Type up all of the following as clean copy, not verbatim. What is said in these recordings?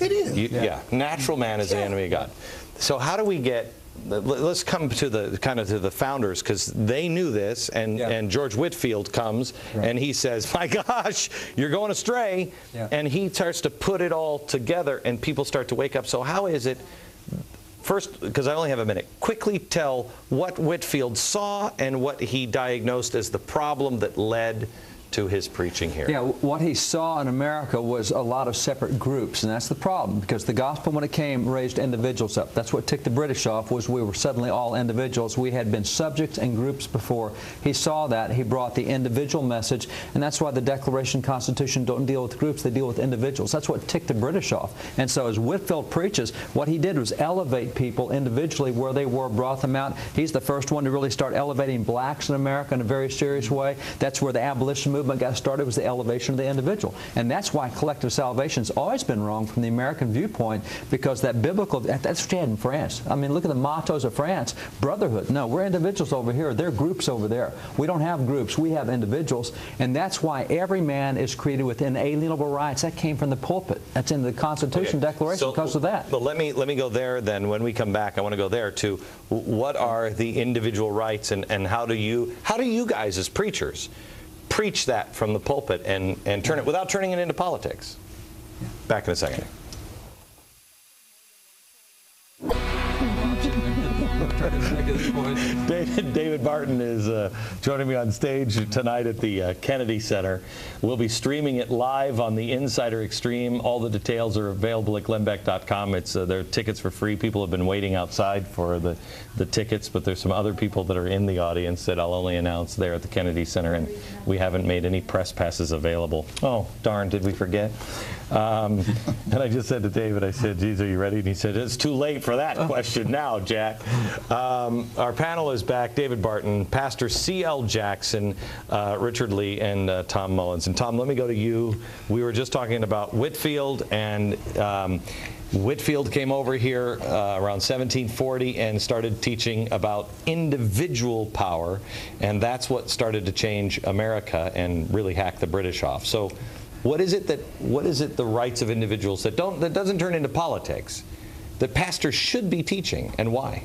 It is. Yeah. Natural man is the enemy of God. So how do we get? Let's come to the to the founders, because they knew this, and George Whitefield comes and he says, "My gosh, you're going astray," and he starts to put it all together, and people start to wake up. So how is it? First, because I only have a minute, quickly tell what Whitefield saw and what he diagnosed as the problem that led to his preaching here. Yeah, what he saw in America was a lot of separate groups, and that's the problem, because the gospel, when it came, raised individuals up. That's what ticked the British off, was we were suddenly all individuals. We had been subjects and groups before. He saw that. He brought the individual message, and that's why the Declaration and Constitution don't deal with groups, they deal with individuals. That's what ticked the British off. And so as Whitefield preaches, what he did was elevate people individually where they were, brought them out. He's the first one to really start elevating blacks in America in a very serious way. That's where the abolition movement got started, was the elevation of the individual. And that's why collective salvation has always been wrong from the American viewpoint, because that biblical, that's what you had in France. I mean, look at the mottos of France. Brotherhood. No, we're individuals over here. They're groups over there. We don't have groups. We have individuals. And that's why every man is created with inalienable rights. That came from the pulpit. That's in the Constitution Declaration because of that. But let me go there then. When we come back, I want to go there to what are the individual rights, and how do you guys as preachers preach that from the pulpit and turn it without turning it into politics? Back in a second. David Barton is joining me on stage tonight at the Kennedy Center. We'll be streaming it live on the Insider Extreme. All the details are available at glennbeck.com. There are tickets for free. People have been waiting outside for the tickets, but there's some other people that are in the audience that I'll only announce there at the Kennedy Center, and we haven't made any press passes available. Oh, darn, did we forget? And I just said to David, I said, geez, are you ready? And he said, it's too late for that question now, Jack. Our panel is back. David Barton, Pastor C.L. Jackson, Richard Lee, and Tom Mullins. And Tom, let me go to you. We were just talking about Whitefield, and Whitefield came over here around 1740 and started teaching about individual power, and that's what started to change America and really hack the British off. So what is it the rights of individuals that doesn't turn into politics, that pastors should be teaching, and why?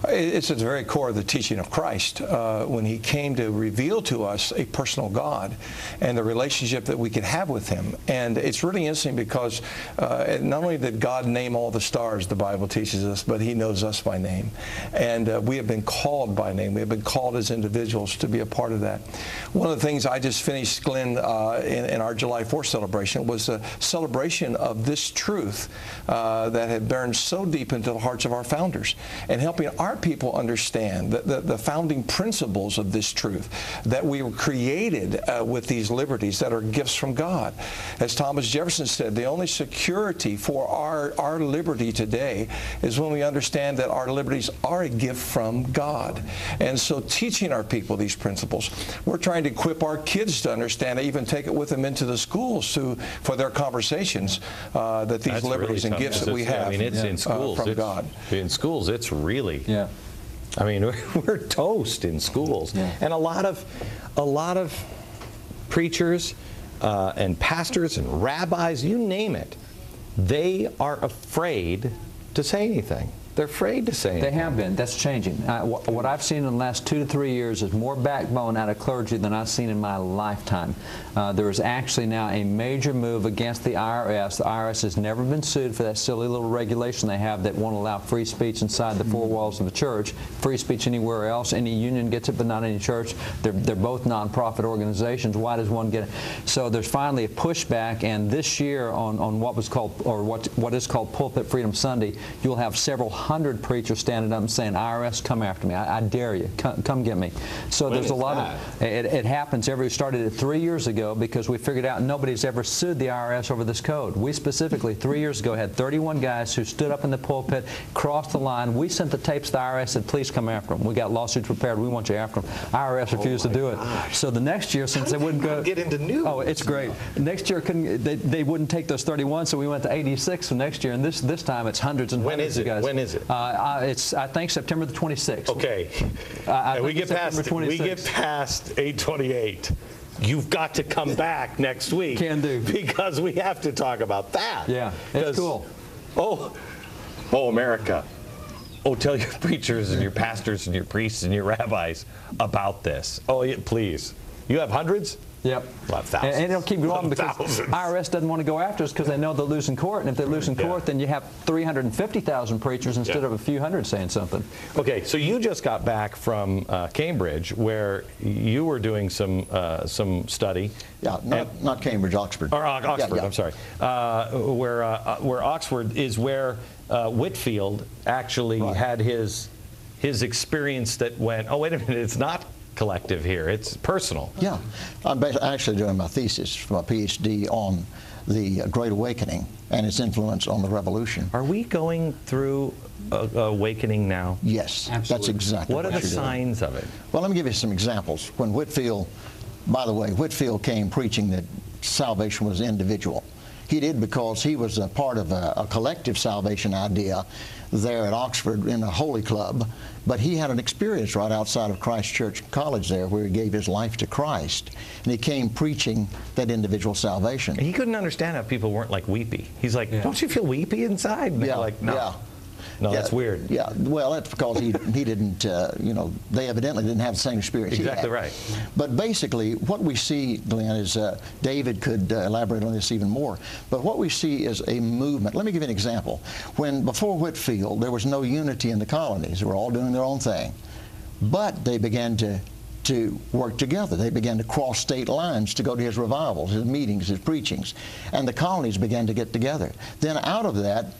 It's at the very core of the teaching of Christ when he came to reveal to us a personal God and the relationship that we could have with him. And it's really interesting because not only did God name all the stars, the Bible teaches us, but he knows us by name. And we have been called by name. We have been called as individuals to be a part of that. One of the things I just finished, Glenn, in our July 4th celebration was a celebration of this truth that had burned so deep into the hearts of our founders, and helping our people understand the founding principles of this truth, that we were created with these liberties that are gifts from God. As Thomas Jefferson said, the only security for our liberty today is when we understand that our liberties are a gift from God. And so teaching our people these principles, we're trying to equip our kids to understand, even take it with them into the schools for their conversations, that these liberties and gifts that we have it's in schools, from God. In schools, it's really, I mean, we're toast in schools. And a lot of preachers and pastors and rabbis, you name it, they are afraid to say anything. They're afraid to say anything. They have been. That's changing. What I've seen in the last 2 to 3 years is more backbone out of clergy than I've seen in my lifetime. There is actually now a major move against the IRS. The IRS has never been sued for that silly little regulation they have that won't allow free speech inside the four walls of the church. Free speech anywhere else. Any union gets it, but not any church. They're both nonprofit organizations. Why does one get it? So there's finally a pushback, and this year on what was called, or what is called Pulpit Freedom Sunday, you'll have several hundred preachers standing up and saying, IRS, come after me. I dare you. Come get me. So there's a lot of, it happens we started it 3 years ago because we figured out nobody's ever sued the IRS over this code. We specifically 3 years ago had 31 guys who stood up in the pulpit, crossed the line. We sent the tapes to the IRS and said, please come after them. We got lawsuits prepared. We want you after them. IRS refused to do it. So the next year, since they wouldn't go get into news. Oh, it's great. Next year they wouldn't take those 31, so we went to 86 for next year, and this time it's hundreds and hundreds of guys. When is it? It's, I think, September the 26th. Okay. We get past 8/28. you've got to come back next week. Can do. Because we have to talk about that. Yeah, it's cool. Oh, America. Oh, tell your preachers and your pastors and your priests and your rabbis about this. Oh, yeah, please. You have hundreds? Yep. Well, thousands. And it'll keep going because Thousands. IRS doesn't want to go after us because they know they'll lose in court. And if they lose in court, then you have 350,000 preachers instead of a few hundred saying something. Okay, so you just got back from Cambridge, where you were doing some study. Yeah, not Cambridge, Oxford. Or Oxford, Yeah. I'm sorry. Where Oxford is where Whitefield actually had his experience that went, oh, wait a minute, it's not collective here, it's personal. Yeah, I'm actually doing my thesis for my PhD on the Great Awakening and its influence on the Revolution. Are we going through awakening now? Yes, Absolutely. that's exactly What are the you're doing. signs of it? Well, let me give you some examples. When Whitefield, by the way, Whitefield came preaching that salvation was individual. He did because he was a part of a collective salvation idea there at Oxford in a holy club, but he had an experience right outside of Christ Church College there where he gave his life to Christ, and he came preaching that individual salvation. He couldn't understand how people weren't like weepy. He's like, don't you feel weepy inside? And they're like, no. Yeah. No, that's weird. Yeah, well, that's because he didn't, they evidently didn't have the same experience. Exactly right. But basically, what we see, Glenn, is David could elaborate on this even more. But what we see is a movement. Let me give you an example. Before Whitefield, there was no unity in the colonies. They were all doing their own thing. But they began to work together. They began to cross state lines to go to his revivals, his meetings, his preachings, and the colonies began to get together. Then out of that,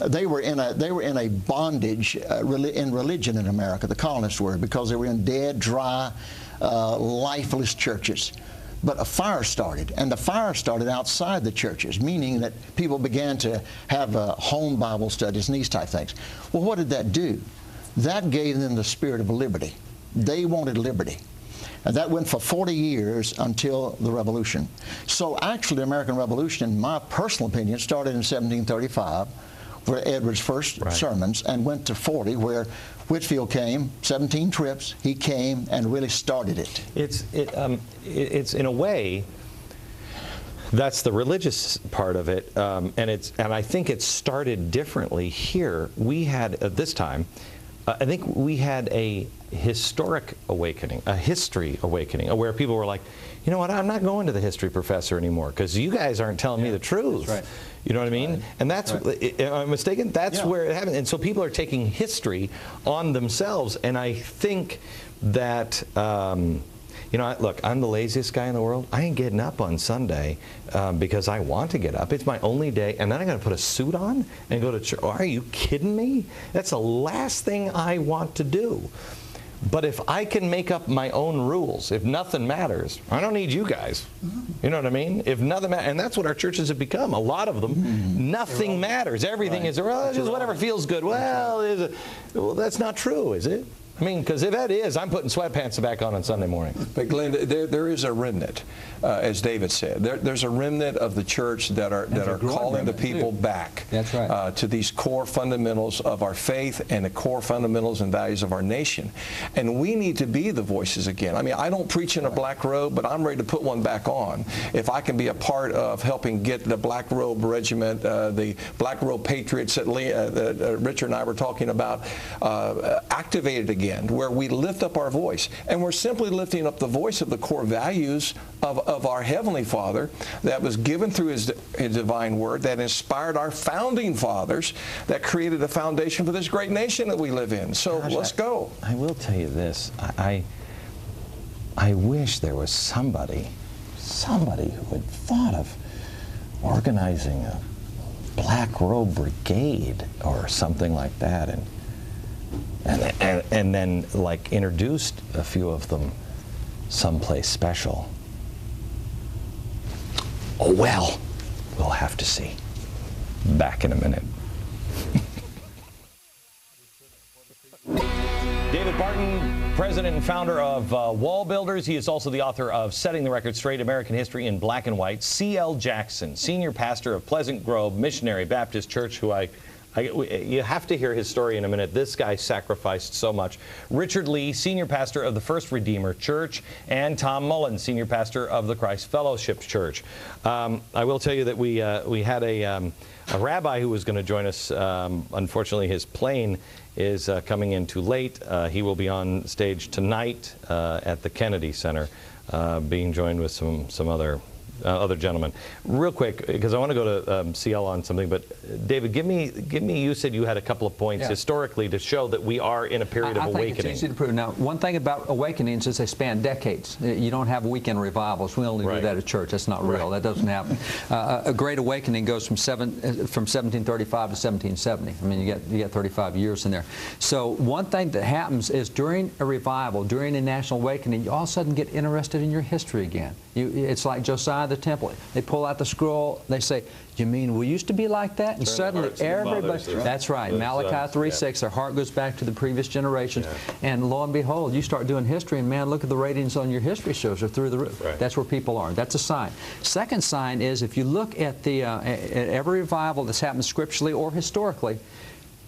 they were in a bondage in religion in America. The colonists were, because they were in dead, dry, lifeless churches. But a fire started, and the fire started outside the churches, meaning that people began to have home Bible studies and these type things. Well, what did that do? That gave them the spirit of liberty. They wanted liberty. And that went for 40 years until the Revolution. So actually, the American Revolution, in my personal opinion, started in 1735, where Edward's first sermons, and went to 40, where Whitefield came, 17 trips, he came and really started it. It's in a way, that's the religious part of it, and I think it started differently here. We had, at this time, I think we had a historic awakening, a history awakening, where people were like, you know what, I'm not going to the history professor anymore because you guys aren't telling me the truth. That's right. You know what I mean? Right. And that's, am I mistaken? That's where it happened. And so people are taking history on themselves. And I think that, look, I'm the laziest guy in the world. I ain't getting up on Sunday because I want to get up. It's my only day. And then I got to put a suit on and go to church. Oh, are you kidding me? That's the last thing I want to do. But if I can make up my own rules, if nothing matters, I don't need you guys. You know what I mean? If nothing matters, and that's what our churches have become. A lot of them, nothing matters. Everything is, well, just whatever feels good. Well, that's not true, is it? I mean, because if that is, I'm putting sweatpants back on Sunday morning. But Glenn, there is a remnant, as David said. There's a remnant of the church that are calling the people back. That's right. To these core fundamentals of our faith and the core fundamentals and values of our nation. And we need to be the voices again. I mean, I don't preach in a black robe, but I'm ready to put one back on. If I can be a part of helping get the Black Robe Regiment, the Black Robe Patriots that Richard and I were talking about, activated again, where we lift up our voice. And we're simply lifting up the voice of the core values of our Heavenly Father that was given through His divine word, that inspired our founding fathers, that created a foundation for this great nation that we live in. So let's go. I will tell you this. I wish there was somebody who had thought of organizing a Black Robe Brigade or something like that, and then like introduced a few of them someplace special. Oh well, we'll have to see. Back in a minute. David Barton, president and founder of Wall Builders. He is also the author of Setting the Record Straight, American History in Black and White. C.L. Jackson, senior pastor of Pleasant Grove Missionary Baptist Church, who I You have to hear his story in a minute. This guy sacrificed so much. Richard Lee, senior pastor of the First Redeemer Church, and Tom Mullen, senior pastor of the Christ Fellowship Church. I will tell you that we had a rabbi who was going to join us. Unfortunately, his plane is coming in too late. He will be on stage tonight at the Kennedy Center, being joined with some other gentlemen. Real quick, because I want to go to CL on something, but David, give me. You said you had a couple of points historically to show that we are in a period of awakening. I think it's easy to prove. Now, one thing about awakenings is they span decades. You don't have weekend revivals. We only do that at church. That's not real. That doesn't happen. A great awakening goes from 1735 to 1770. I mean, you get 35 years in there. So one thing that happens is during a revival, during a national awakening, you all of a sudden get interested in your history again. It's like Josiah the Temple. They pull out the scroll. They say, "You mean we used to be like that?" And suddenly everybody, that's right, Malachi 3:6, their heart goes back to the previous generations. And lo and behold, you start doing history, and man, look at the ratings on your history shows. They're through the roof. That's where people are. That's a sign. Second sign is if you look at at every revival that's happened scripturally or historically,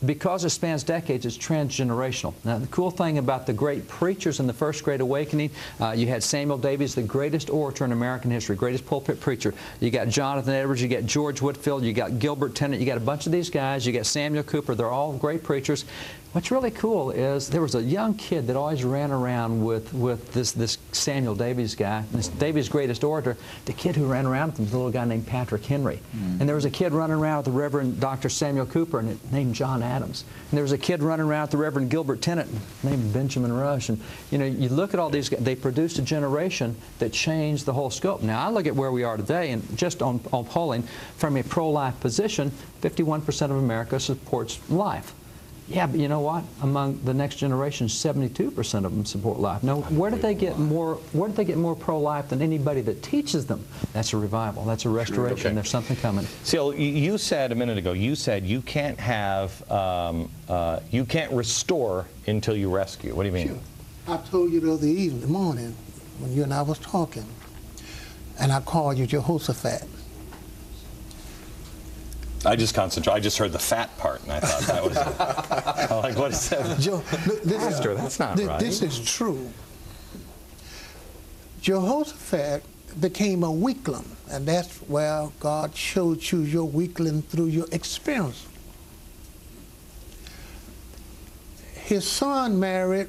because it spans decades, it's transgenerational. Now, the cool thing about the great preachers in the First Great Awakening, you had Samuel Davies, the greatest orator in American history, greatest pulpit preacher. You got Jonathan Edwards, you got George Whitefield, you got Gilbert Tennant, you got a bunch of these guys, you got Samuel Cooper. They're all great preachers. What's really cool is there was a young kid that always ran around with this Samuel Davies guy, this Davies' greatest orator. The kid who ran around with him was a little guy named Patrick Henry. And there was a kid running around with the Reverend Dr. Samuel Cooper named John Adams. And there was a kid running around with the Reverend Gilbert Tennant named Benjamin Rush. And you know, you look at all these guys, they produced a generation that changed the whole scope. Now I look at where we are today, and just on polling, from a pro-life position, 51% of America supports life. Yeah, but you know what? Among the next generation, 72% of them support life. Now, where did they get more? Where did they get more pro-life than anybody that teaches them? That's a revival. That's a restoration. There's something coming. Seal, you said a minute ago. You said you can't have, you can't restore until you rescue. What do you mean? Sure. I told you the other morning when you and I was talking, and I called you Jehoshaphat. I just concentrated. I just heard the fat part, and I thought that was it. I'm like, what is that? Pastor, that's not right. This is true. Jehoshaphat became a weakling, and that's where God showed you your weakling through your experience. His son married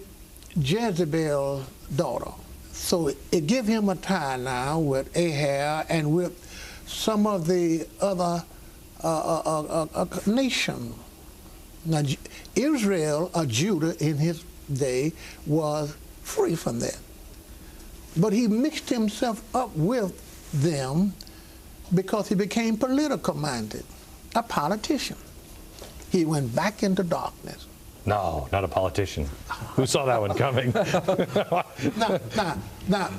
Jezebel's daughter, so it gave him a tie now with Ahab and with some of the other nation. Now, Israel or Judah in his day was free from that. But he mixed himself up with them because he became political minded, a politician. He went back into darkness. No, not a politician. Who saw that one coming?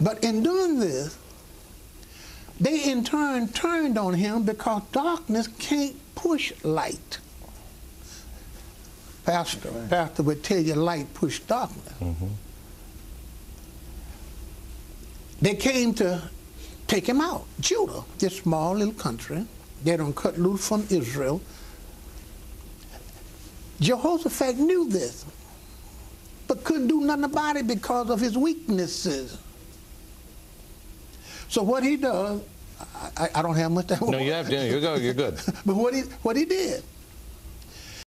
But in doing this, they in turn turned on him because darkness can't push light. Pastor would tell you light pushed darkness. They came to take him out. Judah, this small little country, they done cut loose from Israel. Jehoshaphat knew this, but couldn't do nothing about it because of his weaknesses. So what he does, I don't have much to. No, you have to. You're good. But what he did,